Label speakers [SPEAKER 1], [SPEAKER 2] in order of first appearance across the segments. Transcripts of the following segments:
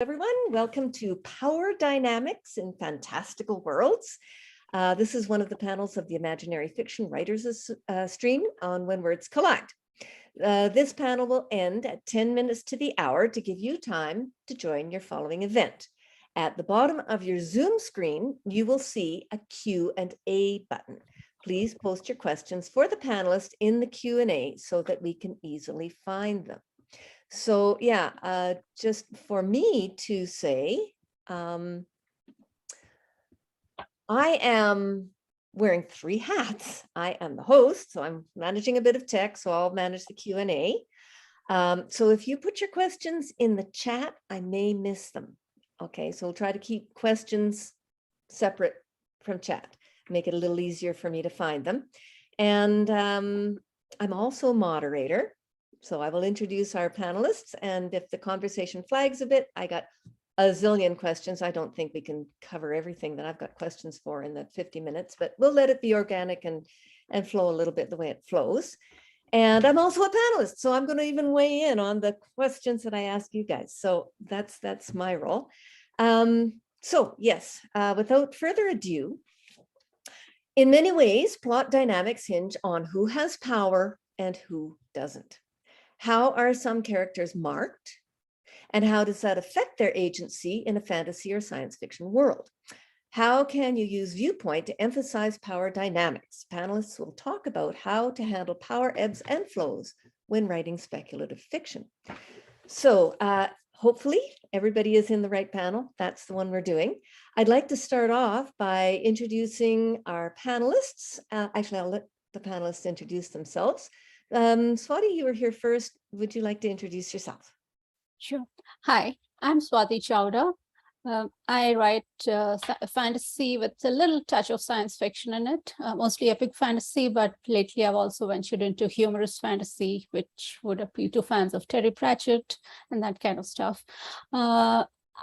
[SPEAKER 1] Everyone, welcome to Power Dynamics in Fantastical Worlds. This is one of the panels of the Imaginary Fiction Writers stream on When Words Collide. This panel will end at 10 minutes to the hour to give you time to join your following event. At the bottom of your Zoom screen, you will see a Q&A button. Please post your questions for the panelists in the Q&A so that we can easily find them. So yeah, just for me to say, I am wearing 3 hats. I am the host, so I'm managing a bit of tech, so I'll manage the Q&A. So if you put your questions in the chat, I may miss them. Okay, so we'll try to keep questions separate from chat, make it a little easier for me to find them. And I'm also a moderator. So I will introduce our panelists, and if the conversation flags a bit, I got a zillion questions. I don't think we can cover everything that I've got questions for in the 50 minutes, but we'll let it be organic and flow a little bit the way it flows. And I'm also a panelist, so I'm going to even weigh in on the questions that I ask you guys. So that's my role. So yes, without further ado, in many ways, plot dynamics hinge on who has power and who doesn't. How are some characters marked? And how does that affect their agency in a fantasy or science fiction world? How can you use viewpoint to emphasize power dynamics? Panelists will talk about how to handle power ebbs and flows when writing speculative fiction. So hopefully everybody is in the right panel. That's the one we're doing. I'd like to start off by introducing our panelists. Actually, I'll let the panelists introduce themselves. Swati, you were here first. Would you like to introduce yourself?
[SPEAKER 2] Sure. Hi, I'm Swati Chavda. I write fantasy with a little touch of science fiction in it, mostly epic fantasy, but lately I've also ventured into humorous fantasy, which would appeal to fans of Terry Pratchett and that kind of stuff.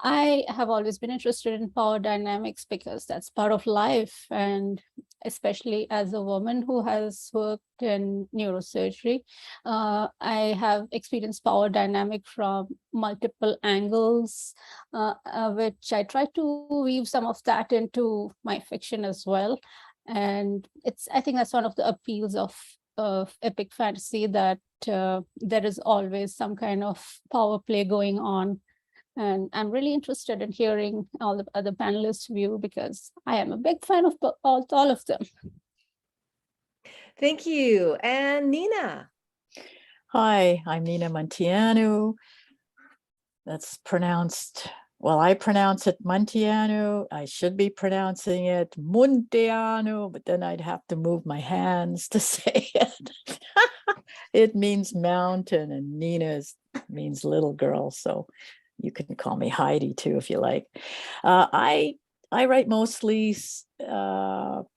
[SPEAKER 2] I have always been interested in power dynamics because that's part of life, and especially as a woman who has worked in neurosurgery, I have experienced power dynamic from multiple angles, which I try to weave some of that into my fiction as well. And I think that's one of the appeals of epic fantasy, that there is always some kind of power play going on. And I'm really interested in hearing all the other panelists' view because I am a big fan of all of them.
[SPEAKER 1] Thank you. And Nina.
[SPEAKER 3] Hi, I'm Nina Munteanu. That's pronounced, well, I pronounce it Munteanu. I should be pronouncing it Munteanu, but then I'd have to move my hands to say it. It means mountain, and Nina means little girl, so you can call me Heidi too, if you like. I write mostly, well,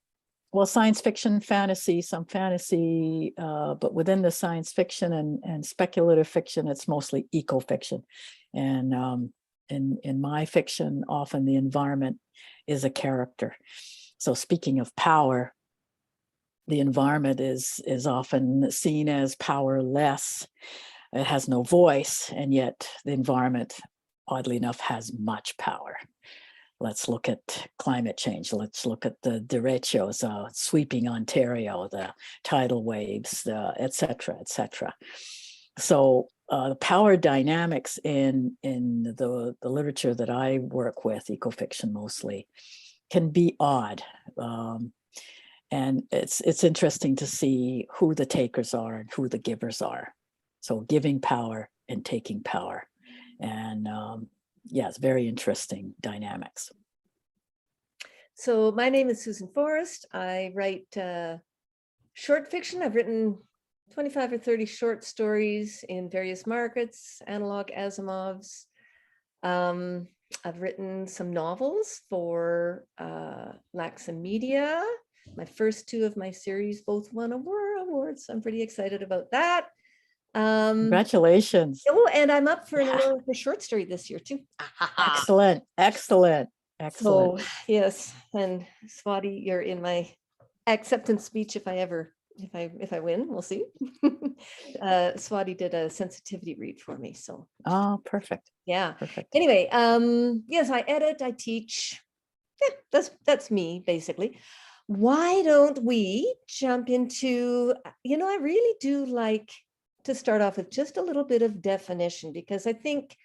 [SPEAKER 3] science fiction, fantasy, some fantasy, but within the science fiction and speculative fiction, it's mostly eco-fiction. And in my fiction, often the environment is a character. So speaking of power, the environment is often seen as powerless. It has no voice, and yet the environment, oddly enough, has much power. Let's look at climate change. Let's look at the derechos sweeping Ontario, the tidal waves, et cetera, et cetera. So the power dynamics in the literature that I work with, ecofiction mostly, can be odd. And it's interesting to see who the takers are and who the givers are. So giving power and taking power. And yeah, it's very interesting dynamics.
[SPEAKER 1] So my name is Susan Forrest. I write short fiction. I've written 25 or 30 short stories in various markets, analog Asimovs. I've written some novels for Laxam Media. My first 2 of my series both won awards. I'm pretty excited about that.
[SPEAKER 3] Congratulations.
[SPEAKER 1] Oh, and I'm up for an award for short story this year too.
[SPEAKER 3] Excellent, excellent, excellent.
[SPEAKER 1] So yes, and Swati, you're in my acceptance speech if I ever if I win, we'll see. Swati did a sensitivity read for me, so
[SPEAKER 3] Oh, perfect.
[SPEAKER 1] yeah.
[SPEAKER 3] Perfect.
[SPEAKER 1] Anyway, yes, I edit, I teach. Yeah, that's me basically. Why don't we jump into, I really do like to start off with just a little bit of definition, because I think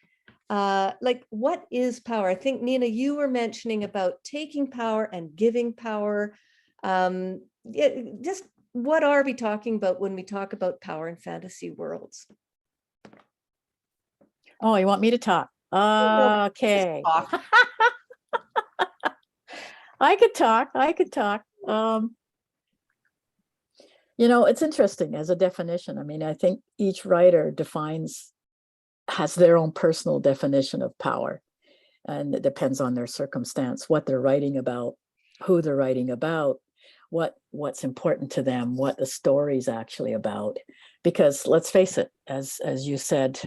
[SPEAKER 1] like, what is power? I think, Nina, you were mentioning about taking power and giving power. Just what are we talking about when we talk about power in fantasy worlds?
[SPEAKER 3] Oh, you want me to talk? Okay.
[SPEAKER 1] Talk.
[SPEAKER 3] I could talk. It's interesting as a definition. I mean, I think each writer has their own personal definition of power, and it depends on their circumstance, what they're writing about, who they're writing about, what's important to them, what the story's actually about. Because let's face it, as you said,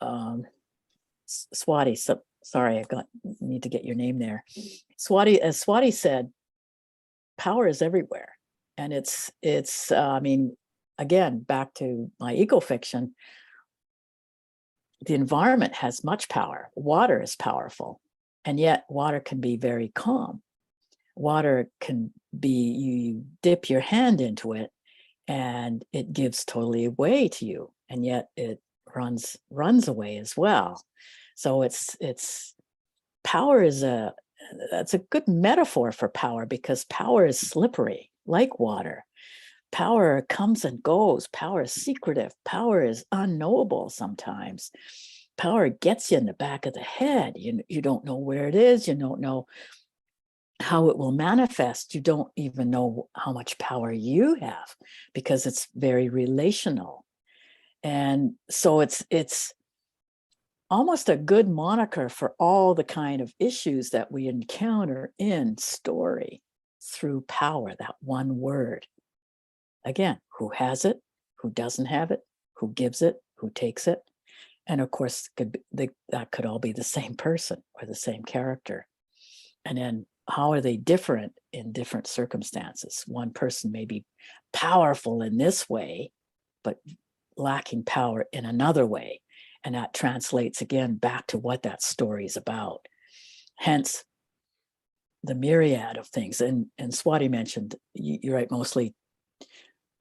[SPEAKER 3] Swati, sorry, need to get your name there. Swati, as Swati said, power is everywhere. And it's I mean, again, back to my ecofiction, the environment has much power. Water is powerful, and yet water can be very calm. Water can be, you dip your hand into it and it gives totally away to you, and yet it runs away as well. So it's power that's a good metaphor for power, because power is slippery like water. Power comes and goes. Power is secretive. Power is unknowable sometimes. Power gets you in the back of the head. You don't know where it is. You don't know how it will manifest. You don't even know how much power you have, because it's very relational. And so it's almost a good moniker for all the kind of issues that we encounter in story through power, that one word. Again, who has it, who doesn't have it, who gives it, who takes it. And of course, that could all be the same person or the same character. And then how are they different in different circumstances? One person may be powerful in this way, but lacking power in another way. And that translates again back to what that story is about. Hence, the myriad of things. And Swati mentioned, you're right, mostly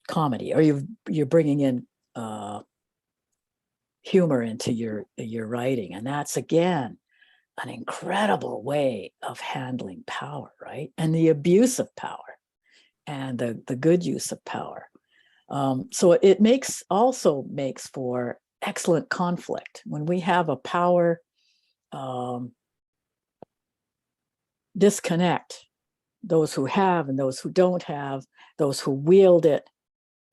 [SPEAKER 3] comedy, or you're bringing in humor into your writing. And that's, again, an incredible way of handling power, right? And the abuse of power and the good use of power. So it also makes for excellent conflict. When we have a power disconnect, those who have and those who don't have, those who wield it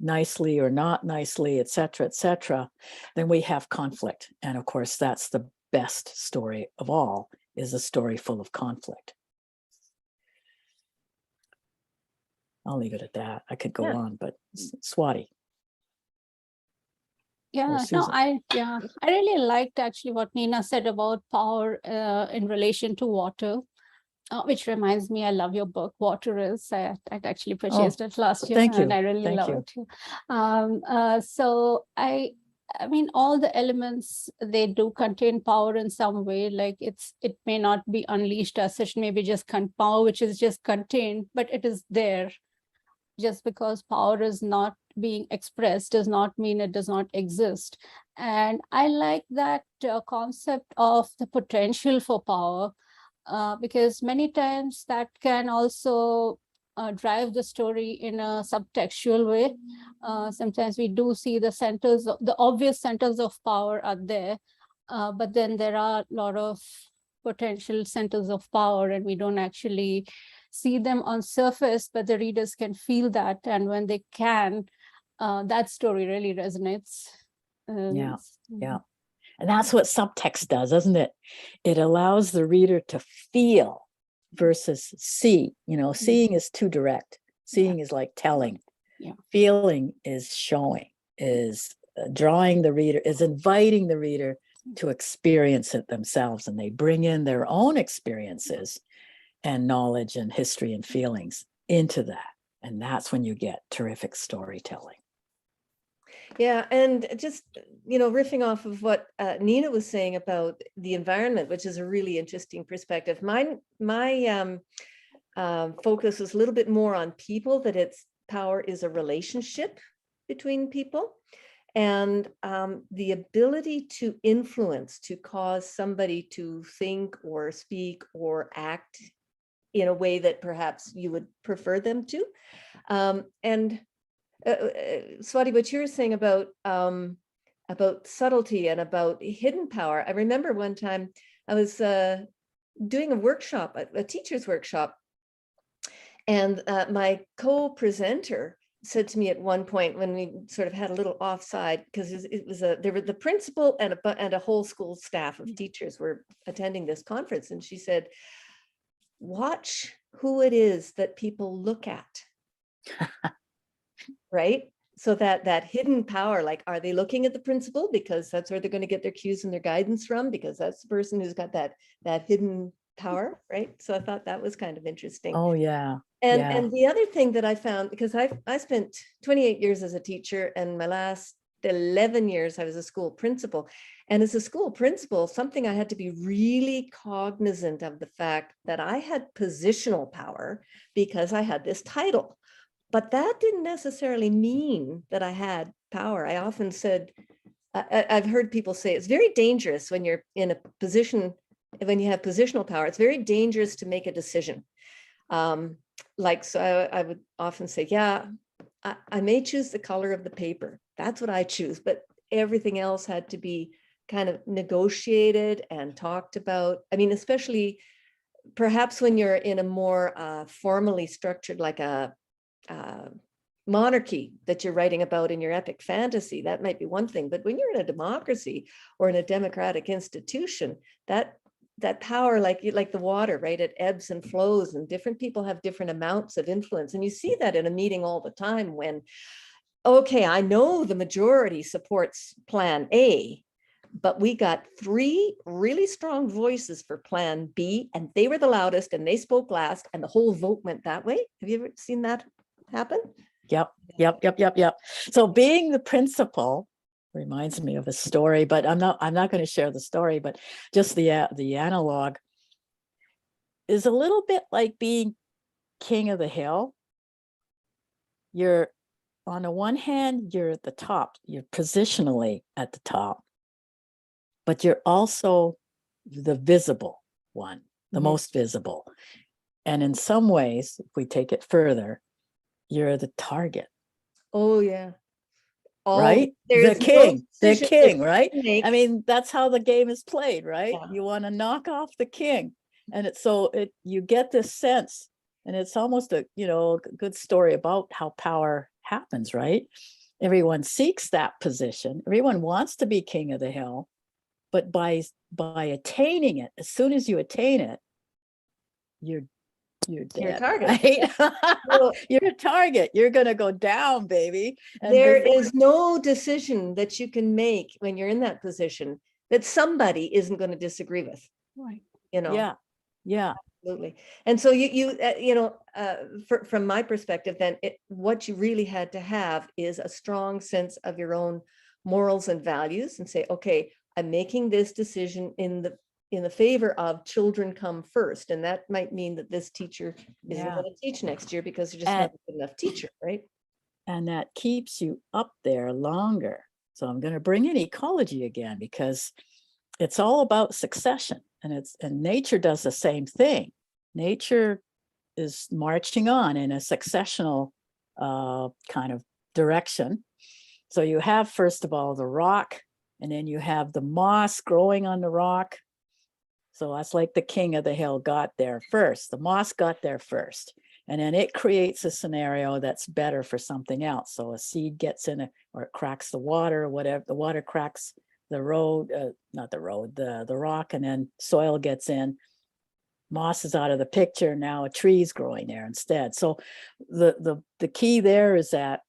[SPEAKER 3] nicely or not nicely, et cetera, then we have conflict. And of course, that's the best story of all, is a story full of conflict. I'll leave it at that. I could go on, but Swati.
[SPEAKER 2] Yeah, no, I really liked actually what Nina said about power in relation to water, which reminds me, I love your book, Water Is. I actually purchased it last year, and I really love it too. So I mean, all the elements, they do contain power in some way. Like it may not be unleashed as such, maybe just power which is just contained, but it is there. Just because power is not being expressed does not mean it does not exist. And I like that concept of the potential for power, because many times that can also drive the story in a subtextual way. Sometimes we do see the obvious centers of power are there, but then there are a lot of potential centers of power, and we don't actually see them on surface, but the readers can feel that. And when they can, that story really resonates.
[SPEAKER 3] Yeah. And that's what subtext does, doesn't it? It allows the reader to feel versus see. Seeing is too direct. Seeing is like telling. Feeling is showing, is drawing the reader, is inviting the reader to experience it themselves. And they bring in their own experiences and knowledge and history and feelings into that. And that's when you get terrific storytelling.
[SPEAKER 1] Yeah, and just, riffing off of what Nina was saying about the environment, which is a really interesting perspective. My focus is a little bit more on people, that it's power is a relationship between people, and the ability to influence, to cause somebody to think or speak or act in a way that perhaps you would prefer them to. And Swati, what you were saying about subtlety and about hidden power. I remember one time I was doing a workshop, a teacher's workshop, and my co-presenter said to me at one point, when we sort of had a little offside, because there were the principal and a whole school staff of teachers were attending this conference, and she said, "Watch who it is that people look at." Right? So that hidden power, like, are they looking at the principal because that's where they're going to get their cues and their guidance from, because that's the person who's got that hidden power, right? So I thought that was kind of interesting.
[SPEAKER 3] Oh yeah.
[SPEAKER 1] And the other thing that I found, because I spent 28 years as a teacher, and my last 11 years I was a school principal. And as a school principal, something I had to be really cognizant of, the fact that I had positional power because I had this title. But that didn't necessarily mean that I had power. I often said, I've heard people say it's very dangerous when you're in a position, when you have positional power, it's very dangerous to make a decision. So I would often say, yeah, I may choose the color of the paper. That's what I choose. But everything else had to be kind of negotiated and talked about. I mean, especially perhaps when you're in a more formally structured, like a monarchy that you're writing about in your epic fantasy, that might be one thing. But when you're in a democracy or in a democratic institution, that power, like the water, right? It ebbs and flows, and different people have different amounts of influence. And you see that in a meeting all the time when, okay, I know the majority supports plan A, but we got 3 really strong voices for plan B, and they were the loudest and they spoke last, and the whole vote went that way. Have you ever seen that happen?
[SPEAKER 3] Yep. So being the principal reminds me of a story, but I'm not going to share the story, but just the analog is a little bit like being king of the hill. You're, on the one hand, you're at the top, you're positionally at the top, but you're also the visible one, the most visible. And in some ways, if we take it further, you're the target.
[SPEAKER 1] Oh yeah.
[SPEAKER 3] Right? The king, right? I mean, that's how the game is played, right? Yeah. You want to knock off the king. And you get this sense, and it's almost a good story about how power happens, right? Everyone seeks that position. Everyone wants to be king of the hill, but by attaining it, as soon as you attain it, you're dead, you're a target, right? Well, you're a target. You're going to go down, baby.
[SPEAKER 1] And there is no decision that you can make when you're in that position that somebody isn't going to disagree with.
[SPEAKER 3] Right.
[SPEAKER 1] Yeah. Absolutely. And so from my perspective, then what you really had to have is a strong sense of your own morals and values, and say, okay, I'm making this decision in the favor of children come first. And that might mean that this teacher isn't going to teach next year because you're just not a good enough teacher, right?
[SPEAKER 3] And that keeps you up there longer. So I'm going to bring in ecology again, because it's all about succession, and nature does the same thing. Nature is marching on in a successional kind of direction. So you have, first of all, the rock, and then you have the moss growing on the rock. So that's like the king of the hill got there first. The moss got there first. And then it creates a scenario that's better for something else. So a seed gets in it, or it cracks the water, or whatever. The water cracks the road, the rock, and then soil gets in. Moss is out of the picture. Now a tree's growing there instead. So the key there is that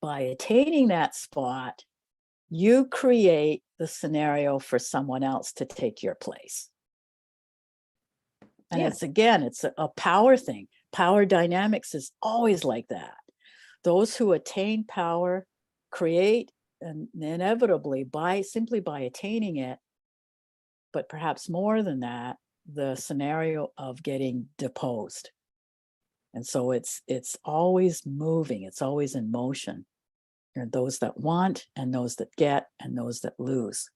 [SPEAKER 3] by attaining that spot, you create the scenario for someone else to take your place. And it's a power thing. power dynamics is always like that. Those who attain power create, and inevitably simply by attaining it, but perhaps more than that, the scenario of getting deposed. And so it's always moving, it's always in motion. There are those that want and those that get and those that lose.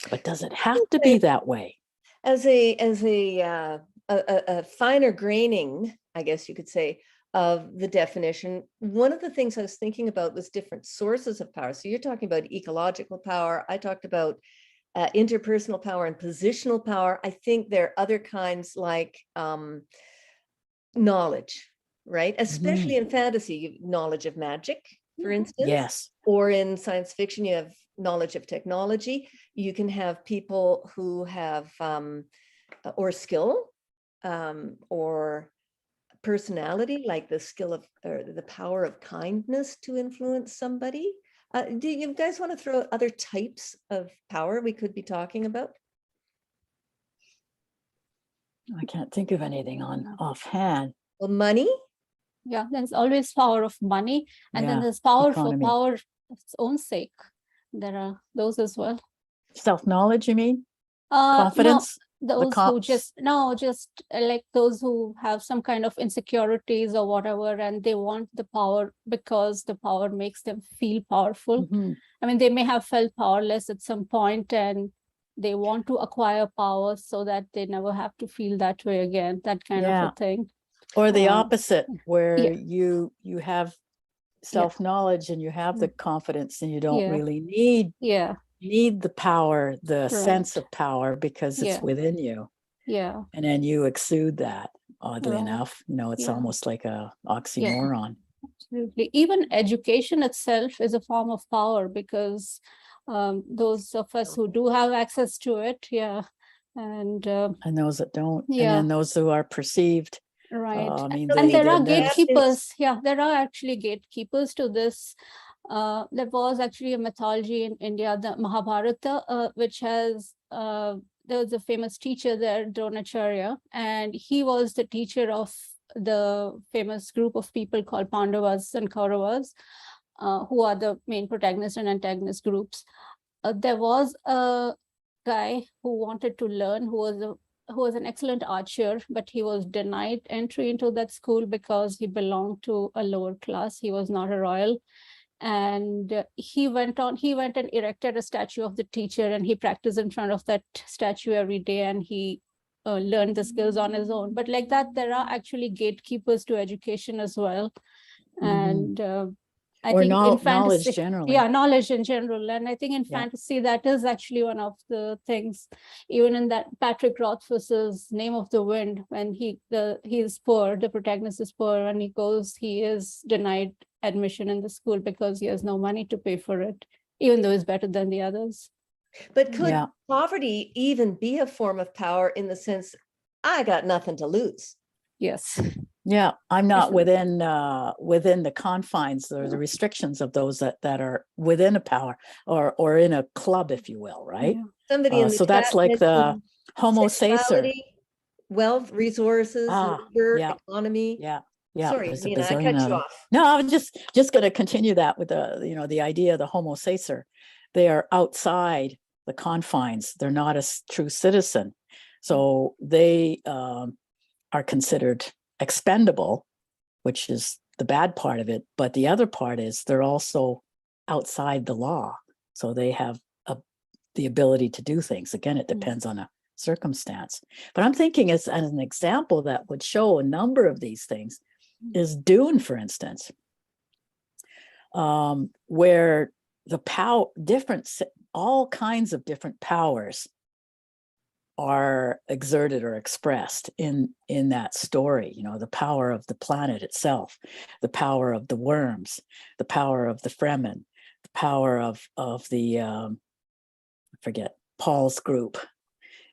[SPEAKER 3] But does it have to be that way?
[SPEAKER 1] As a finer graining, I guess you could say, of the definition, one of the things I was thinking about was different sources of power. So you're talking about ecological power. I talked about interpersonal power and positional power. I think there are other kinds like knowledge, right? Especially in fantasy, knowledge of magic, for instance.
[SPEAKER 3] Yes.
[SPEAKER 1] Or in science fiction, you have knowledge of technology. You can have people who have or skill or personality, like the skill of or the power of kindness to influence somebody. Do you guys want to throw out other types of power we could be talking about?
[SPEAKER 3] I can't think of anything offhand.
[SPEAKER 1] Well, money.
[SPEAKER 2] Yeah, there's always power of money, and then
[SPEAKER 3] Yeah,
[SPEAKER 2] there's power
[SPEAKER 3] economy.
[SPEAKER 2] for power of its own sake. There are those as well.
[SPEAKER 3] Self-knowledge, you mean?
[SPEAKER 2] No,
[SPEAKER 3] Confidence?
[SPEAKER 2] those who just like those who have some kind of insecurities or whatever, and they want the power because the power makes them feel powerful.
[SPEAKER 3] Mhm.
[SPEAKER 2] I mean, they may have felt powerless at some point, and they want to acquire power so that they never have to feel that way again, that kind of a thing.
[SPEAKER 3] Or the opposite, where
[SPEAKER 2] yeah.
[SPEAKER 3] you have self-knowledge and you have the confidence and you don't really need the power, the sense of power, because it's within you.
[SPEAKER 2] Yeah.
[SPEAKER 3] And then you exude that, oddly enough. It's almost like a oxymoron.
[SPEAKER 2] Absolutely. Even education itself is a form of power, because those of us who do have access to it, and
[SPEAKER 3] those that don't, and then those who are perceived.
[SPEAKER 2] Right.
[SPEAKER 3] I mean,
[SPEAKER 2] and there are
[SPEAKER 3] there's-
[SPEAKER 2] gatekeepers. Yeah, there are actually gatekeepers to this. There was actually a mythology in India, the Mahabharata, which has there was a famous teacher there, Dronacharya, and he was the teacher of the famous group of people called Pandavas and Kauravas, who are the main protagonist and antagonist groups. There was a guy who wanted to learn, who was an excellent archer, but he was denied entry into that school because he belonged to a lower class. He was not a royal. And he went and erected a statue of the teacher, and he practiced in front of that statue every day, and he learned the skills on his own. But like that, there are actually gatekeepers to education as well. And I think in fantasy,
[SPEAKER 3] knowledge generally.
[SPEAKER 2] Yeah, knowledge in general. And I think in fantasy, that is actually one of the things, even in that Patrick Rothfuss's Name of the Wind, when he's poor, the protagonist is poor, and he is denied admission in the school because he has no money to pay for it, even though he's better than the others.
[SPEAKER 1] But could poverty even be a form of power, in the sense, I got nothing to lose?
[SPEAKER 2] Yes.
[SPEAKER 3] Yeah, I'm not within the confines or the restrictions of those that are within a power or in a club, if you will, right?
[SPEAKER 1] Yeah. Somebody in the
[SPEAKER 3] so that's like the homo sacer.
[SPEAKER 1] Wealth, resources, labor, economy.
[SPEAKER 3] Yeah.
[SPEAKER 1] Sorry, Nina, I cut you off.
[SPEAKER 3] No, I was just going to continue that with the idea of the homo sacer. They are outside the confines. They're not a true citizen, so they are considered expendable, which is the bad part of it. But the other part is they're also outside the law, so they have the ability to do things. Again, it depends on a circumstance. But I'm thinking as an example that would show a number of these things is Dune, for instance, where the power, all kinds of different powers are exerted or expressed in that story. The power of the planet itself, the power of the worms, the power of the Fremen, the power of the I forget Paul's group,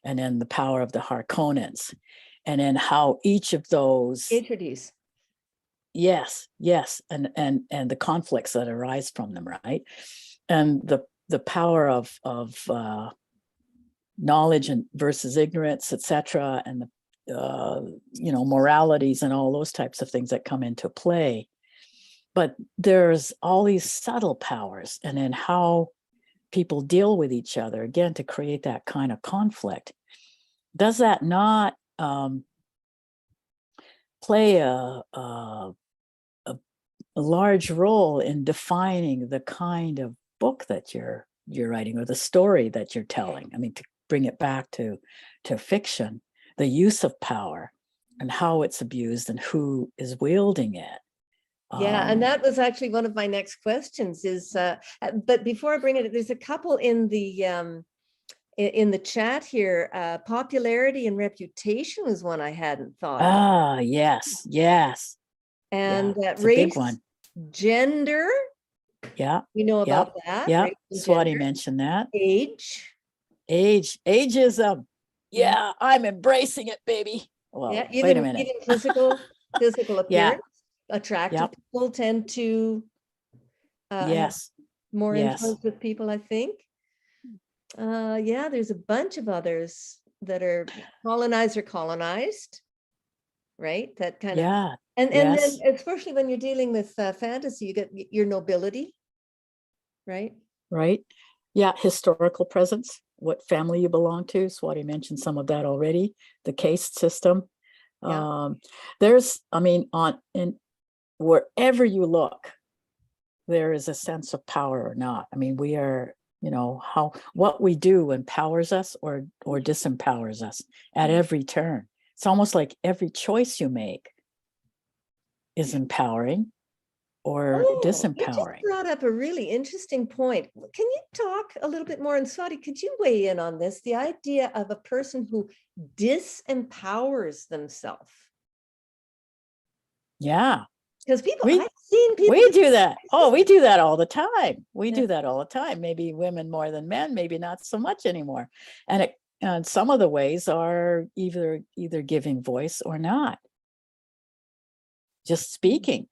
[SPEAKER 3] and then the power of the Harkonnens, and then how each of those
[SPEAKER 1] introduce.
[SPEAKER 3] Yes, and the conflicts that arise from them, right? And the power of knowledge and versus ignorance, etc., and moralities and all those types of things that come into play. But there's all these subtle powers, and then how people deal with each other, again, to create that kind of conflict. Does that not play a large role in defining the kind of book that you're writing, or the story that you're telling? I mean, to bring it back to fiction, the use of power and how it's abused and who is wielding it.
[SPEAKER 1] Yeah, and that was actually one of my next questions is, but before I bring it, there's a couple in the chat here. Popularity and reputation was one I hadn't thought of.
[SPEAKER 3] Yes.
[SPEAKER 1] And
[SPEAKER 3] it's
[SPEAKER 1] race,
[SPEAKER 3] a big one.
[SPEAKER 1] gender.
[SPEAKER 3] Yeah.
[SPEAKER 1] You know about that.
[SPEAKER 3] Yeah.
[SPEAKER 1] Race and
[SPEAKER 3] Swati
[SPEAKER 1] gender.
[SPEAKER 3] mentioned that.
[SPEAKER 1] Ageism.
[SPEAKER 3] Yeah, I'm embracing it, baby. Well,
[SPEAKER 1] Yeah,
[SPEAKER 3] wait a minute.
[SPEAKER 1] Even physical appearance. Attractive people tend to have more influence with people, I think. Yeah, there's a bunch of others that are colonized, right? That kind of, and then especially when you're dealing with fantasy, you get your nobility, right?
[SPEAKER 3] Right. Yeah, historical presence, what family you belong to. Swati mentioned some of that already. The caste system. There's, wherever you look, there is a sense of power or not. I mean, we are, what we do empowers us or disempowers us at every turn. It's almost like every choice you make is empowering or disempowering.
[SPEAKER 1] You just brought up a really interesting point. Can you talk a little bit more? And Swati, could you weigh in on this? The idea of a person who disempowers themselves.
[SPEAKER 3] Yeah.
[SPEAKER 1] Because I've seen people.
[SPEAKER 3] We do that. Oh, we do that all the time. We do that all the time. Maybe women more than men, maybe not so much anymore. And some of the ways are either giving voice or not. Just speaking.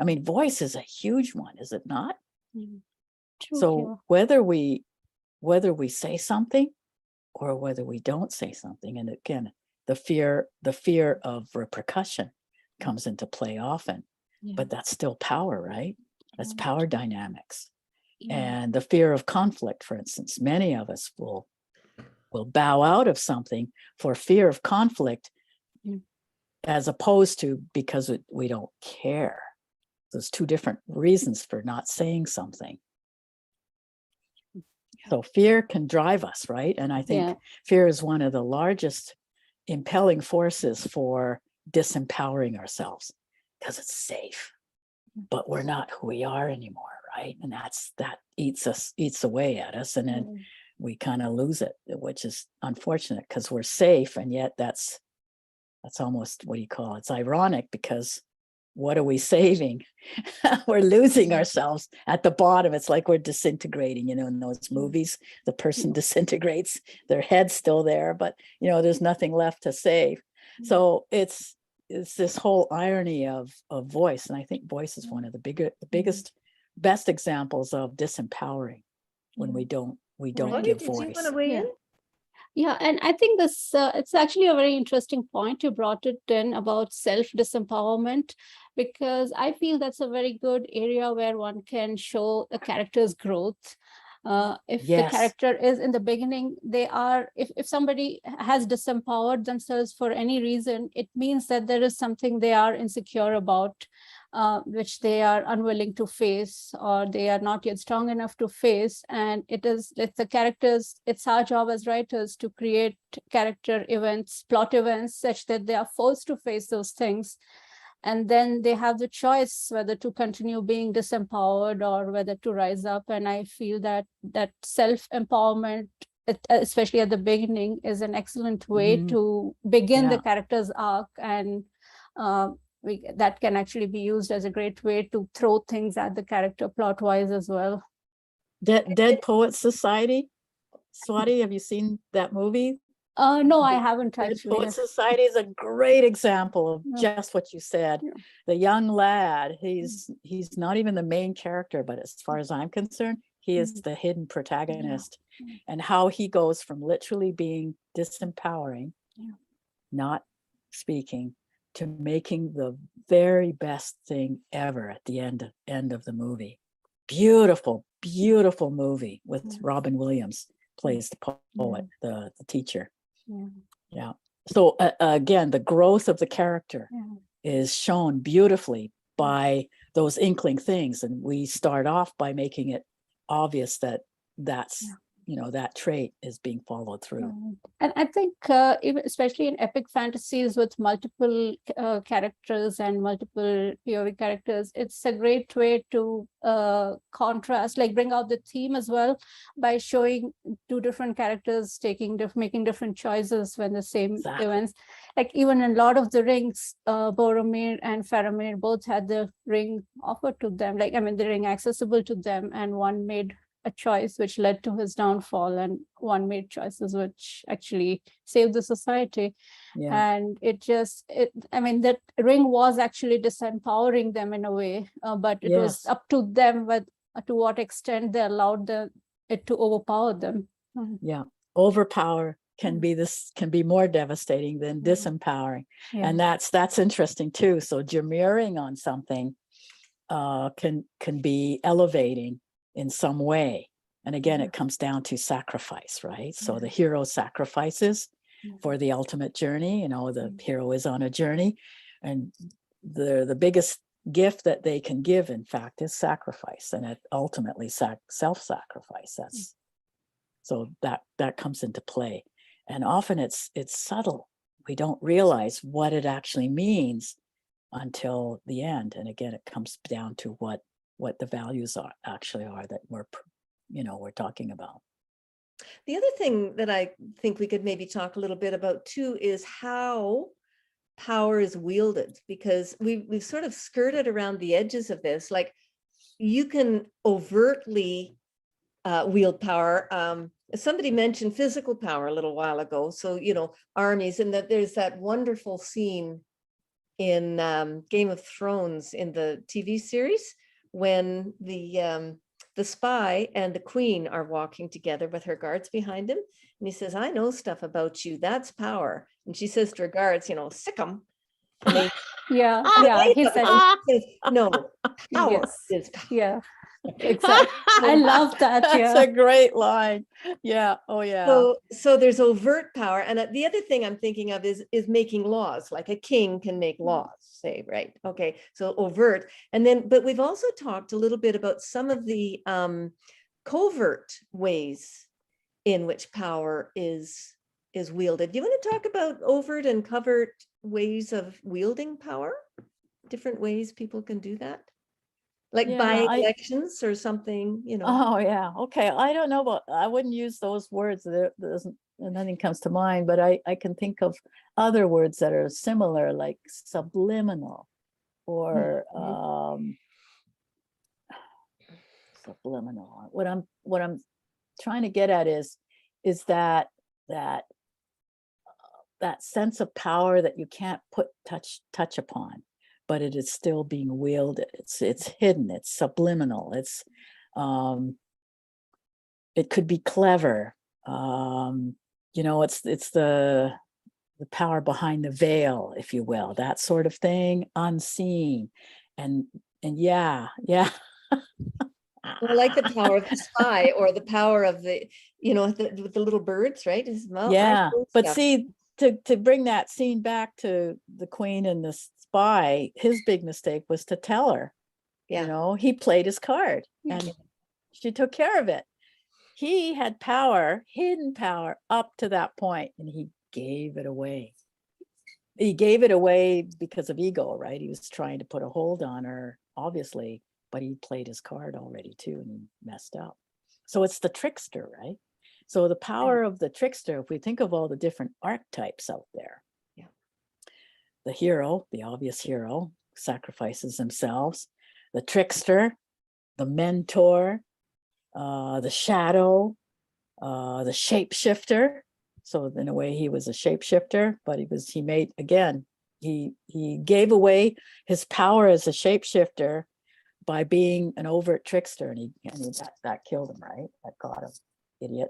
[SPEAKER 3] I mean, voice is a huge one, is it not?
[SPEAKER 2] True,
[SPEAKER 3] so whether we say something or whether we don't say something, and again, the fear of repercussion comes into play often. But that's still power, right? That's power dynamics. And the fear of conflict, for instance, many of us will bow out of something for fear of conflict, as opposed to because we don't care. There's two different reasons for not saying something. So fear can drive us, right? And I think fear is one of the largest impelling forces for disempowering ourselves, because it's safe, but we're not who we are anymore, right? And that eats away at us, and then we kind of lose it, which is unfortunate because we're safe, and yet that's almost, what do you call it? It's ironic, because what are we saving? We're losing ourselves at the bottom. It's like we're disintegrating, in those movies, the person disintegrates, their head's still there, but there's nothing left to save. So it's this whole irony of voice. And I think voice is one of the biggest, best examples of disempowering, when we don't give voice.
[SPEAKER 1] Did you want to weigh in?
[SPEAKER 2] Yeah, and I think this it's actually a very interesting point you brought it in about self-disempowerment, because I feel that's a very good area where one can show a character's growth. If the character is in the beginning, if somebody has disempowered themselves for any reason, it means that there is something they are insecure about, which they are unwilling to face, or they are not yet strong enough to face. And it's our job as writers to create character events, plot events, such that they are forced to face those things. And then they have the choice whether to continue being disempowered or whether to rise up. And I feel that self-empowerment, especially at the beginning, is an excellent way to begin the character's arc. And that can actually be used as a great way to throw things at the character plot-wise as well.
[SPEAKER 3] Dead Poets Society. Swati, have you seen that movie?
[SPEAKER 2] No, I haven't actually.
[SPEAKER 3] Poet Society is a great example of just what you said. The young lad, he's not even the main character, but as far as I'm concerned, he is the hidden protagonist. And how he goes from literally being disempowering, not speaking, to making the very best thing ever at the end of the movie. Beautiful, beautiful movie with Robin Williams plays the poet, the teacher. Yeah. So again, the growth of the character is shown beautifully by those inkling things, and we start off by making it obvious that that's that trait is being followed through.
[SPEAKER 2] And I think even especially in epic fantasies with multiple characters and multiple POV characters, it's a great way to contrast, like bring out the theme as well by showing two different characters making different choices when the same events. Like even in Lord of the Rings, Boromir and Faramir both had the ring offered to them, like the ring accessible to them, and one made a choice which led to his downfall, and one made choices which actually saved the society. And that ring was actually disempowering them in a way, but it was up to them to what extent they allowed it to overpower them.
[SPEAKER 3] Overpower can be more devastating than disempowering. And that's interesting too. So demurring on something can be elevating in some way. And again, it comes down to sacrifice, right? So the hero sacrifices for the ultimate journey. The hero is on a journey, and the biggest gift that they can give, in fact, is sacrifice, and it ultimately self-sacrifice. So that comes into play. And often it's subtle. We don't realize what it actually means until the end. And again, it comes down to what the values are that we're talking about.
[SPEAKER 1] The other thing that I think we could maybe talk a little bit about too is how power is wielded, because we've sort of skirted around the edges of this. Like, you can overtly wield power. Somebody mentioned physical power a little while ago. So, armies, and that there's that wonderful scene in Game of Thrones in the TV series when the spy and the queen are walking together with her guards behind him. And he says, "I know stuff about you. That's power." And she says to her guards, "Sick 'em." And they,
[SPEAKER 2] he said,
[SPEAKER 1] "No, power is power."
[SPEAKER 2] Yeah, exactly. I love that.
[SPEAKER 3] That's a great line. Yeah. Oh yeah.
[SPEAKER 1] So there's overt power. And the other thing I'm thinking of is making laws. Like a king can make laws, say, right? Okay, so overt. And then, but we've also talked a little bit about some of the covert ways in which power is wielded. Do you want to talk about overt and covert ways of wielding power? Different ways people can do that? Like buying elections or something,
[SPEAKER 3] Oh yeah. Okay. I don't know, but I wouldn't use those words. Nothing comes to mind, but I can think of other words that are similar, like subliminal or subliminal. What I'm trying to get at is that sense of power that you can't touch upon, but it is still being wielded. It's hidden, it's subliminal, it could be clever. It's the power behind the veil, if you will, that sort of thing, unseen. And
[SPEAKER 1] Well, like the power of the spy or the power of the with the little birds, right?
[SPEAKER 3] But see, to bring that scene back to the queen and the spy, his big mistake was to tell her. He played his card and she took care of it. He had power, hidden power, up to that point, and he gave it away. He gave it away because of ego, right? He was trying to put a hold on her, obviously, but he played his card already too, and he messed up. So it's the trickster, right? So the power of the trickster, if we think of all the different archetypes out there, the hero, the obvious hero, sacrifices themselves, the trickster, the mentor, the shadow, the shapeshifter. So in a way, he was a shapeshifter, but he gave away his power as a shapeshifter by being an overt trickster, and that killed him, right? That got him. idiot.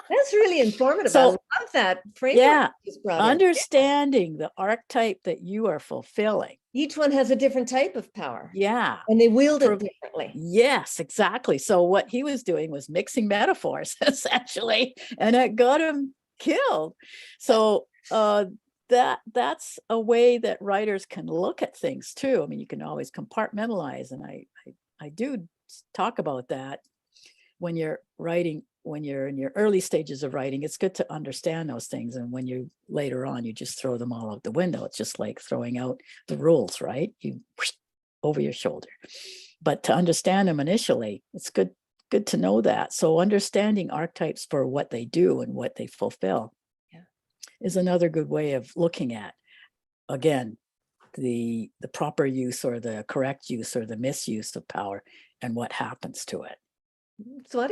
[SPEAKER 1] That's really informative. I
[SPEAKER 3] So,
[SPEAKER 1] love that framework
[SPEAKER 3] yeah,
[SPEAKER 1] you just brought in.
[SPEAKER 3] understanding the archetype that you are fulfilling.
[SPEAKER 1] Each one has a different type of power.
[SPEAKER 3] Yeah.
[SPEAKER 1] And they wield
[SPEAKER 3] For-
[SPEAKER 1] it differently.
[SPEAKER 3] Yes, exactly. So what he was doing was mixing metaphors essentially, and it got him killed. So that's a way that writers can look at things too. I mean, you can always compartmentalize, and I do talk about that when you're writing, when you're in your early stages of writing. It's good to understand those things, and when you later on, you just throw them all out the window. It's just like throwing out the rules, right? You over your shoulder. But to understand them initially, it's good to know that. So understanding archetypes for what they do and what they fulfill is another good way of looking at, again, the proper use or the correct use or the misuse of power and what happens to it.
[SPEAKER 1] Swati,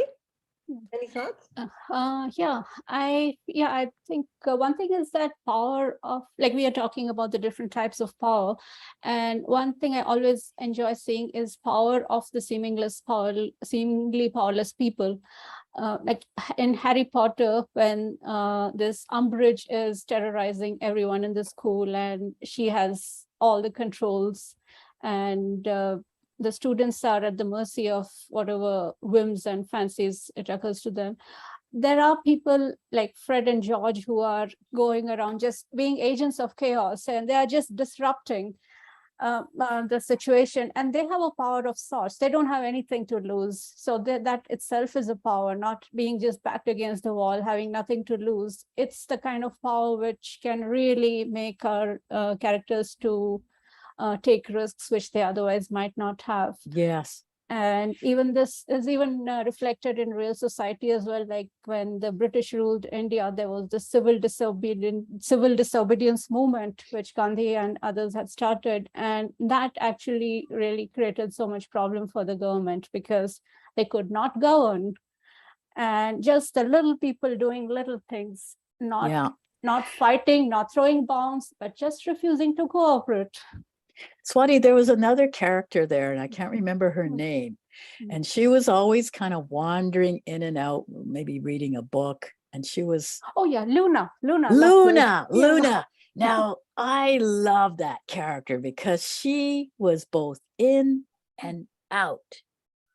[SPEAKER 1] any thoughts?
[SPEAKER 2] I think one thing is that power of, like, we are talking about the different types of power, and one thing I always enjoy seeing is power of the seemingly powerless people. Like in Harry Potter, when this Umbridge is terrorizing everyone in the school, and she has all the controls, and the students are at the mercy of whatever whims and fancies it occurs to them. There are people like Fred and George who are going around just being agents of chaos, and they are just disrupting the situation, and they have a power of sorts. They don't have anything to lose. So that itself is a power, not being just backed against the wall, having nothing to lose. It's the kind of power which can really make our characters to take risks which they otherwise might not have.
[SPEAKER 3] Yes.
[SPEAKER 2] And even this is even reflected in real society as well. Like when the British ruled India, there was the civil disobedience movement, which Gandhi and others had started. And that actually really created so much problem for the government, because they could not govern. And just the little people doing little things, not fighting, not throwing bombs, but just refusing to cooperate.
[SPEAKER 3] Swati, there was another character there, and I can't remember her name. And she was always kind of wandering in and out, maybe reading a book. And she was...
[SPEAKER 2] Oh, yeah, Luna.
[SPEAKER 3] Luna. Now, I love that character because she was both in and out.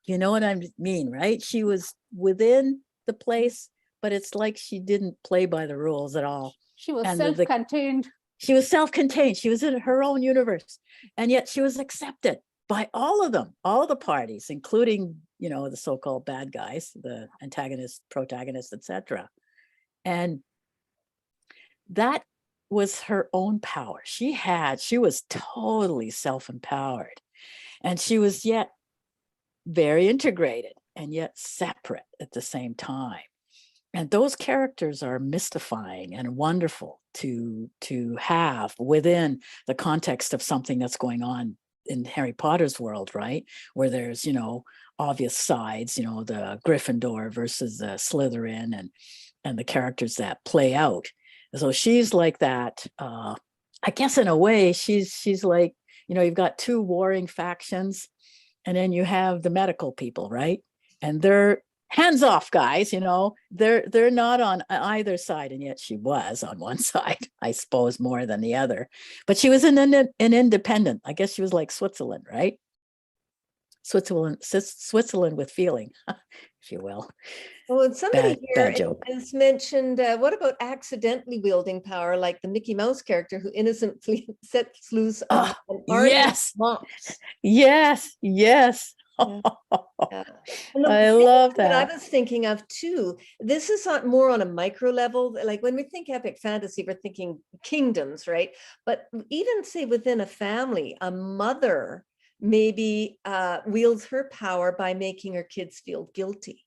[SPEAKER 3] You know what I mean, right? She was within the place, but it's like she didn't play by the rules at all.
[SPEAKER 2] She was self-contained.
[SPEAKER 3] She was self-contained. She was in her own universe. And yet she was accepted by all of them, all the parties, including, the so-called bad guys, the antagonists, protagonists, etc. And that was her own power. She was totally self-empowered. And she was yet very integrated and yet separate at the same time. And those characters are mystifying and wonderful to have within the context of something that's going on in Harry Potter's world, right? Where there's, obvious sides, the Gryffindor versus the Slytherin and the characters that play out. So she's like that. I guess in a way, she's like, you've got two warring factions, and then you have the medical people, right? And they're hands off, guys, they're not on either side. And yet she was on one side, I suppose, more than the other. But she was an independent. I guess she was like Switzerland, right? Switzerland with feeling, if you will.
[SPEAKER 1] Well, and somebody
[SPEAKER 3] bad
[SPEAKER 1] here
[SPEAKER 3] joke.
[SPEAKER 1] has mentioned, what about accidentally wielding power, like the Mickey Mouse character who innocently sets loose an
[SPEAKER 3] yes. Yes.
[SPEAKER 1] Yeah.
[SPEAKER 3] I love
[SPEAKER 1] that. I
[SPEAKER 3] that.
[SPEAKER 1] was thinking of too. This is more on a micro level. Like when we think epic fantasy, we're thinking kingdoms, right? But even say within a family, a mother maybe wields her power by making her kids feel guilty,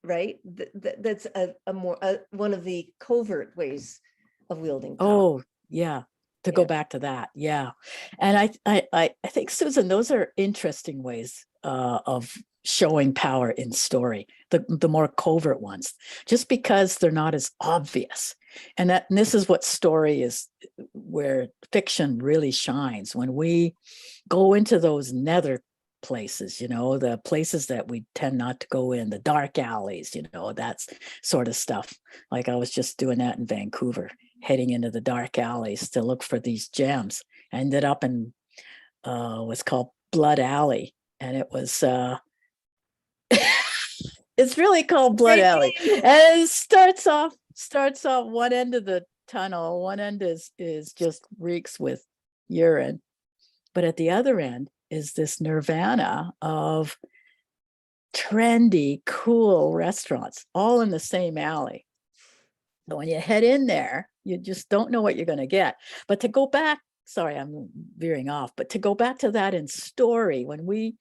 [SPEAKER 1] right? That's one of the covert ways of wielding power.
[SPEAKER 3] Oh, yeah. To go back to that, yeah. And I think, Susan, those are interesting ways of showing power in story, the more covert ones, just because they're not as obvious. And this is what story is, where fiction really shines, when we go into those nether places, the places that we tend not to go in, the dark alleys, that's sort of stuff. Like I was just doing that in Vancouver, heading into the dark alleys to look for these gems. I ended up in what's called Blood Alley, and it was it's really called Blood Alley. And it starts off one end of the tunnel, one end is just reeks with urine, but at the other end is this nirvana of trendy, cool restaurants, all in the same alley. So when you head in there, you just don't know what you're going to get. But to go back, sorry, I'm veering off, but to go back to that in story, when we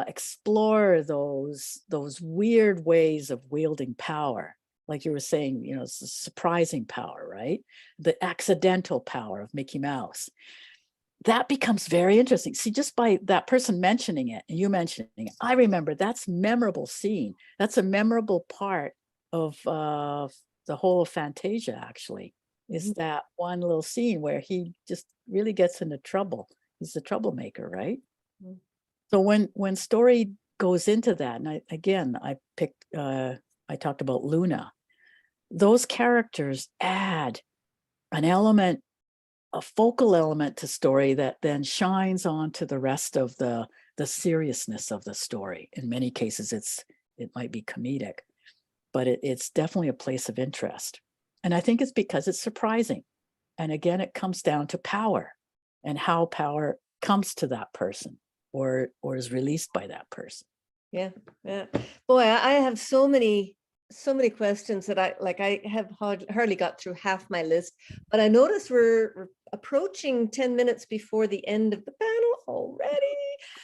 [SPEAKER 3] explore those weird ways of wielding power, like you were saying, it's a surprising power, right? The accidental power of Mickey Mouse. That becomes very interesting. See, just by that person mentioning it and you mentioning it, I remember that's memorable scene. That's a memorable part of the whole of Fantasia, actually, is that one little scene where he just really gets into trouble. He's the troublemaker, right? Mm-hmm. So when story goes into that, and I talked about Luna, those characters add an element, a focal element to story that then shines on to the rest of the seriousness of the story. In many cases, it might be comedic, but it's definitely a place of interest. And I think it's because it's surprising. And again, it comes down to power and how power comes to that person or is released by that person.
[SPEAKER 1] Yeah. Boy, I have so many questions that I have hardly got through half my list, but I notice we're approaching 10 minutes before the end of the panel already.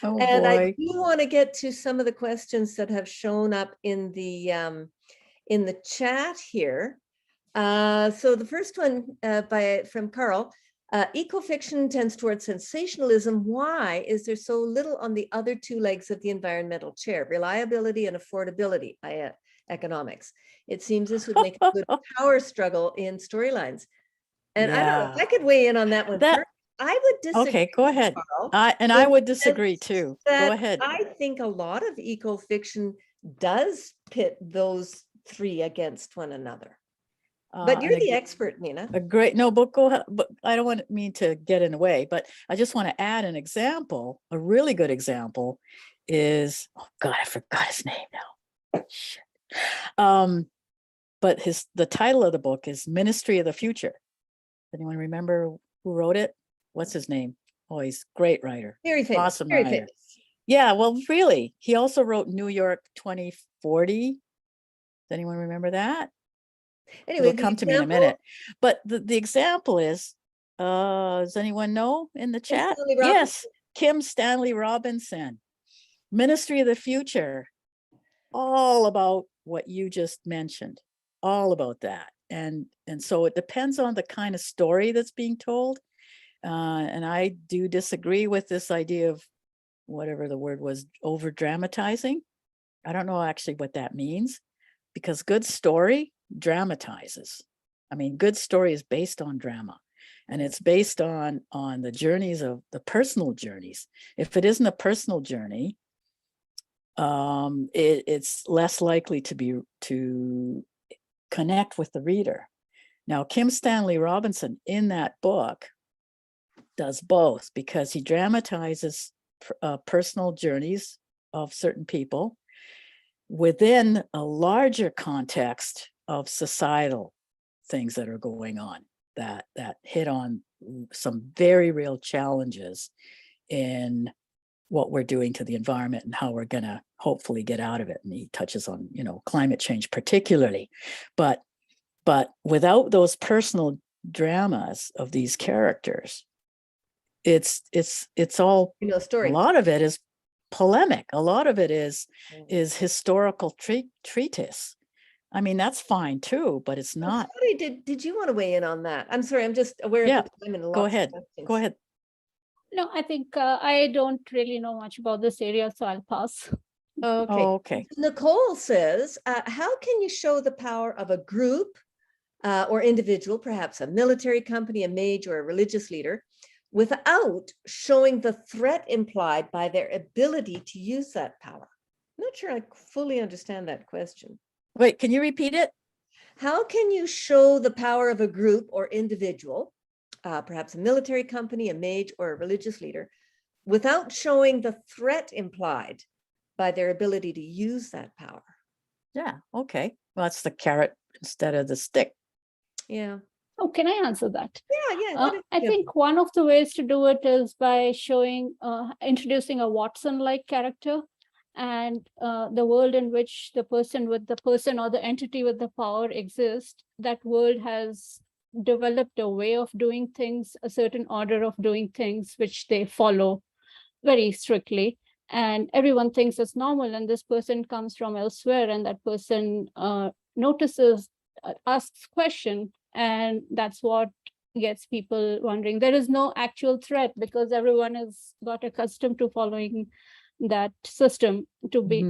[SPEAKER 3] Oh,
[SPEAKER 1] and
[SPEAKER 3] boy.
[SPEAKER 1] I do want to get to some of the questions that have shown up in the chat here. So the first one from Carl, ecofiction tends towards sensationalism. Why is there so little on the other two legs of the environmental chair, reliability and affordability, economics? It seems this would make a good power struggle in storylines. And I don't know if I could weigh in on that one first. I would disagree.
[SPEAKER 3] Okay, go ahead. I would disagree too. Go ahead.
[SPEAKER 1] I think a lot of ecofiction does pit those three against one another. But you're the expert, Nina.
[SPEAKER 3] But go ahead. But I don't want me to get in the way, but I just want to add an example. A really good example is, oh God, I forgot his name now. Shit. But the title of the book is Ministry of the Future. Anyone remember who wrote it? What's his name? Oh, he's a great writer.
[SPEAKER 1] Very famous.
[SPEAKER 3] Awesome writer. Yeah, well, really. He also wrote New York 2040. Does anyone remember that?
[SPEAKER 1] Anyway,
[SPEAKER 3] it'll come to me in a minute. But the example is, does anyone know in the chat? Yes, Kim Stanley Robinson. Ministry of the Future. All about what you just mentioned. All about that. And so it depends on the kind of story that's being told. And I do disagree with this idea of whatever the word was, over dramatizing. I don't know actually what that means, because good story dramatizes. I mean, good story is based on drama, and it's based on the journeys of the personal journeys. If it isn't a personal journey, it's less likely to connect with the reader. Now, Kim Stanley Robinson in that book does both, because he dramatizes personal journeys of certain people within a larger context of societal things that are going on that hit on some very real challenges in what we're doing to the environment and how we're going to hopefully get out of it. And he touches on, climate change particularly, but without those personal dramas of these characters, it's all,
[SPEAKER 1] story. A
[SPEAKER 3] lot of it is polemic. A lot of it is historical treatise. I mean, that's fine too, but it's not.
[SPEAKER 1] Did you want to weigh in on that? I'm sorry, I'm just aware of the time and
[SPEAKER 3] go ahead.
[SPEAKER 2] No, I think I don't really know much about this area, so I'll pass.
[SPEAKER 3] Okay.
[SPEAKER 1] Nicole says, how can you show the power of a group or individual, perhaps a military company, a mage, or a religious leader, without showing the threat implied by their ability to use that power. I'm not sure I fully understand that question.
[SPEAKER 3] Wait, can you repeat it?
[SPEAKER 1] How can you show the power of a group or individual, perhaps a military company, a mage, or a religious leader, without showing the threat implied by their ability to use that power?
[SPEAKER 3] Yeah, okay. Well, it's the carrot instead of the stick.
[SPEAKER 1] Yeah.
[SPEAKER 2] Oh, can I answer that?
[SPEAKER 1] Yeah.
[SPEAKER 2] I think one of the ways to do it is by showing, introducing a Watson-like character, and the world in which the person or the entity with the power exists. That world has developed a way of doing things, a certain order of doing things, which they follow very strictly. And everyone thinks it's normal. And this person comes from elsewhere, and that person notices, asks question, and that's what gets people wondering. There is no actual threat because everyone has got accustomed to following that system, to be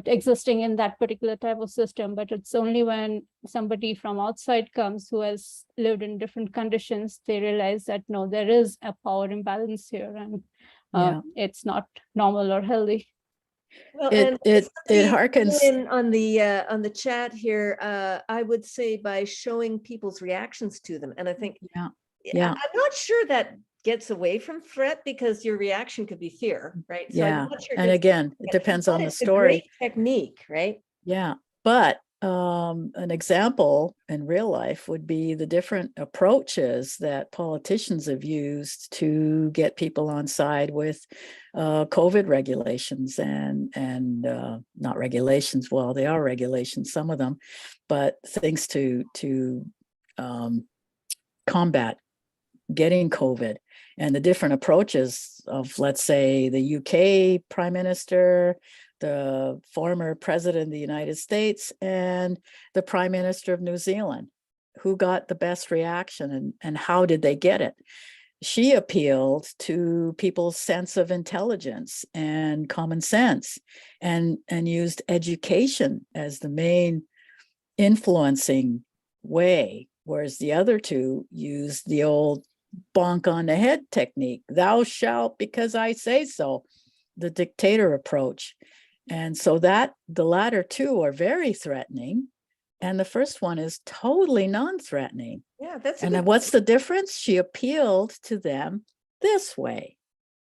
[SPEAKER 2] existing in that particular type of system. But it's only when somebody from outside comes who has lived in different conditions, they realize that no, there is a power imbalance here, and it's not normal or healthy.
[SPEAKER 1] Well,
[SPEAKER 3] it harkens
[SPEAKER 1] on the chat here. I would say by showing people's reactions to them, and I think I'm not sure that gets away from threat, because your reaction could be fear, right? So I'm not sure.
[SPEAKER 3] And again, it depends on the story.
[SPEAKER 1] Great technique, right?
[SPEAKER 3] Yeah, but an example in real life would be the different approaches that politicians have used to get people on side with COVID regulations and not regulations. Well, they are regulations, some of them, but things to combat getting COVID, and the different approaches of, let's say, the UK Prime Minister, the former President of the United States, and the Prime Minister of New Zealand. Who got the best reaction, and how did they get it? She appealed to people's sense of intelligence and common sense, and used education as the main influencing way, whereas the other two used the old bonk on the head technique. Thou shalt because I say so, the dictator approach. And so that the latter two are very threatening, and the first one is totally non-threatening.
[SPEAKER 1] Yeah, that's.
[SPEAKER 3] And then what's the difference? She appealed to them this way,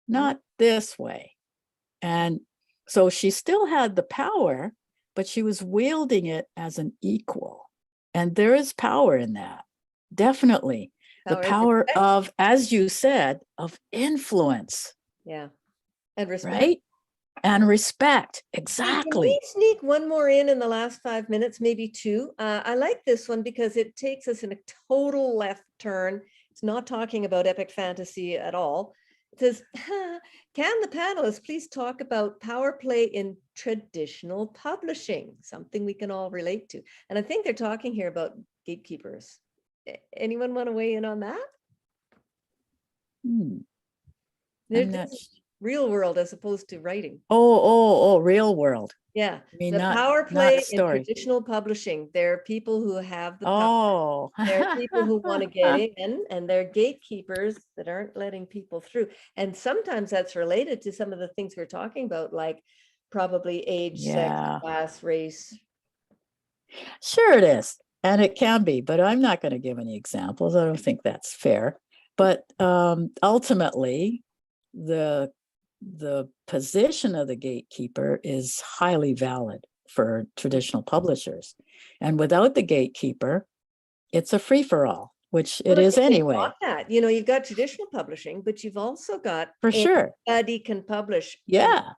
[SPEAKER 3] not this way. And so she still had the power, but she was wielding it as an equal. And there is power in that, definitely. The power of, as you said, of influence.
[SPEAKER 1] Yeah. And respect.
[SPEAKER 3] Right? And respect. Exactly.
[SPEAKER 1] Can we sneak one more in the last 5 minutes, maybe two? I like this one because it takes us in a total left turn. It's not talking about epic fantasy at all. It says, can the panelists please talk about power play in traditional publishing? Something we can all relate to. And I think they're talking here about gatekeepers. Anyone want to weigh in on that? Real world as opposed to writing.
[SPEAKER 3] Oh, real world.
[SPEAKER 1] Yeah,
[SPEAKER 3] I mean,
[SPEAKER 1] the
[SPEAKER 3] not,
[SPEAKER 1] power play
[SPEAKER 3] not
[SPEAKER 1] in traditional publishing. There are people who have the power.
[SPEAKER 3] Oh,
[SPEAKER 1] There are people who want to get in, and they're gatekeepers that aren't letting people through. And sometimes that's related to some of the things we're talking about, like probably age, sex, class, race.
[SPEAKER 3] Sure it is. And it can be, but I'm not going to give any examples. I don't think that's fair. But ultimately, the position of the gatekeeper is highly valid for traditional publishers. And without the gatekeeper, it's a free-for-all, which it is anyway.
[SPEAKER 1] That. You know, you've got traditional publishing, but you've also got
[SPEAKER 3] for sure.
[SPEAKER 1] Anybody can publish.
[SPEAKER 3] Yeah.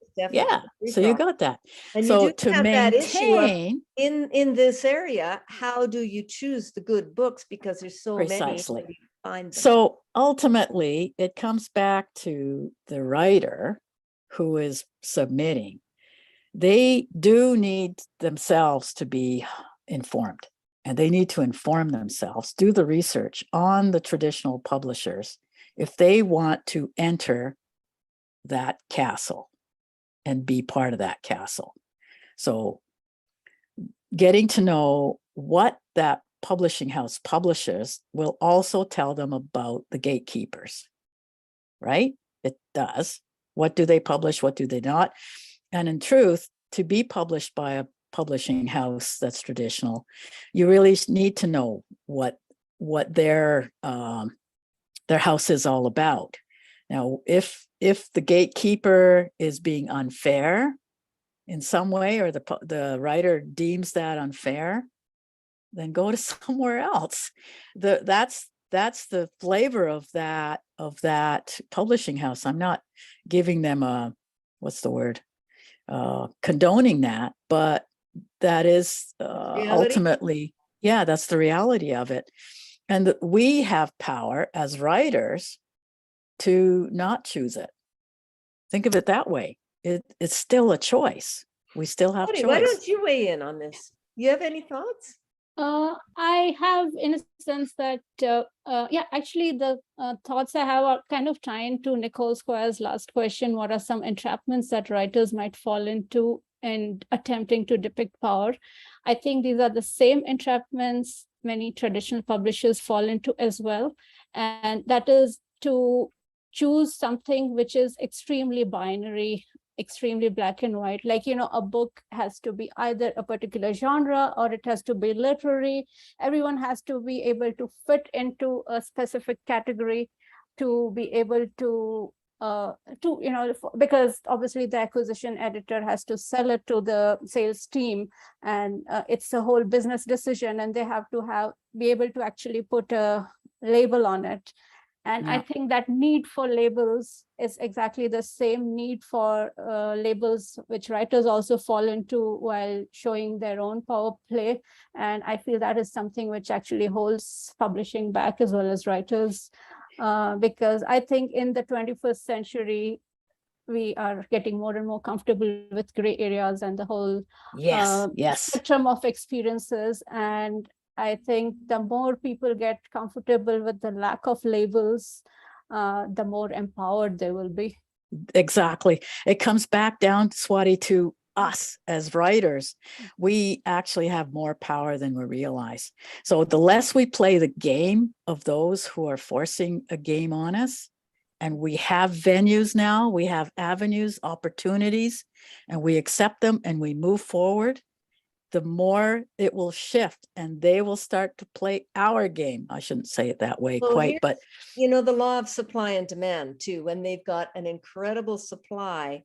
[SPEAKER 3] So you got that.
[SPEAKER 1] And
[SPEAKER 3] so
[SPEAKER 1] you do
[SPEAKER 3] to
[SPEAKER 1] have
[SPEAKER 3] maintain
[SPEAKER 1] that issue of, in this area, how do you choose the good books? Because there's so
[SPEAKER 3] precisely.
[SPEAKER 1] many. Find them.
[SPEAKER 3] So ultimately, it comes back to the writer who is submitting. They do need themselves to be informed, and they need to inform themselves, do the research on the traditional publishers if they want to enter that castle and be part of that castle. So getting to know what that publishing house publishes will also tell them about the gatekeepers. right? It does. What do they publish? What do they not? And in truth, to be published by a publishing house that's traditional, you really need to know what their house is all about. Now, if the gatekeeper is being unfair in some way, or the writer deems that unfair, then go to somewhere else. That's the flavor of that publishing house. I'm not giving them a, what's the word, condoning that, but that is ultimately, yeah, that's the reality of it. And we have power as writers to not choose it. Think of it that way. It's still a choice. We still have choice.
[SPEAKER 1] Why don't you weigh in on this? You have any thoughts?
[SPEAKER 2] I have, in a sense that, yeah, actually the thoughts I have are kind of tying to Nicole Squire's last question. What are some entrapments that writers might fall into in attempting to depict power? I think these are the same entrapments many traditional publishers fall into as well. And that is to choose something which is extremely binary, extremely black and white. Like, you know, a book has to be either a particular genre or it has to be literary. Everyone has to be able to fit into a specific category to be able to you know, because obviously the acquisition editor has to sell it to the sales team, and it's a whole business decision, and they have to be able to actually put a label on it. And I think that need for labels is exactly the same need for labels which writers also fall into while showing their own power play. And I feel that is something which actually holds publishing back as well as writers, because I think in the 21st century, we are getting more and more comfortable with gray areas and the whole spectrum of experiences. And I think the more people get comfortable with the lack of labels, the more empowered they will be.
[SPEAKER 3] Exactly. It comes back down, Swati, to us as writers. We actually have more power than we realize. So the less we play the game of those who are forcing a game on us, and we have venues now, we have avenues, opportunities, and we accept them and we move forward, the more it will shift and they will start to play our game. I shouldn't say it that way quite, but
[SPEAKER 1] you know, the law of supply and demand too, when they've got an incredible supply,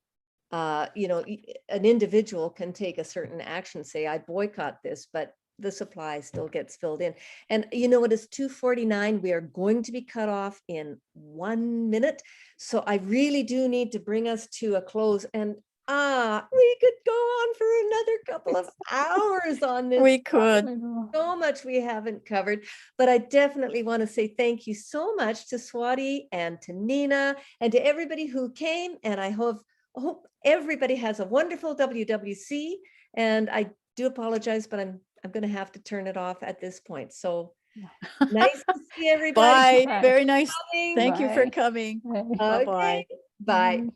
[SPEAKER 1] you know, an individual can take a certain action, say, I boycott this, but the supply still gets filled in. And you know, it is 2:49. We are going to be cut off in 1 minute. So I really do need to bring us to a close. And we could go on for another couple of hours on this.
[SPEAKER 3] We could.
[SPEAKER 1] So much we haven't covered, but I definitely want to say thank you so much to Swati and to Nina and to everybody who came. And I hope everybody has a wonderful WWC. And I do apologize, but I'm going to have to turn it off at this point. So nice to see everybody.
[SPEAKER 3] Bye. Very nice. Thank you for coming.
[SPEAKER 1] Okay. Bye.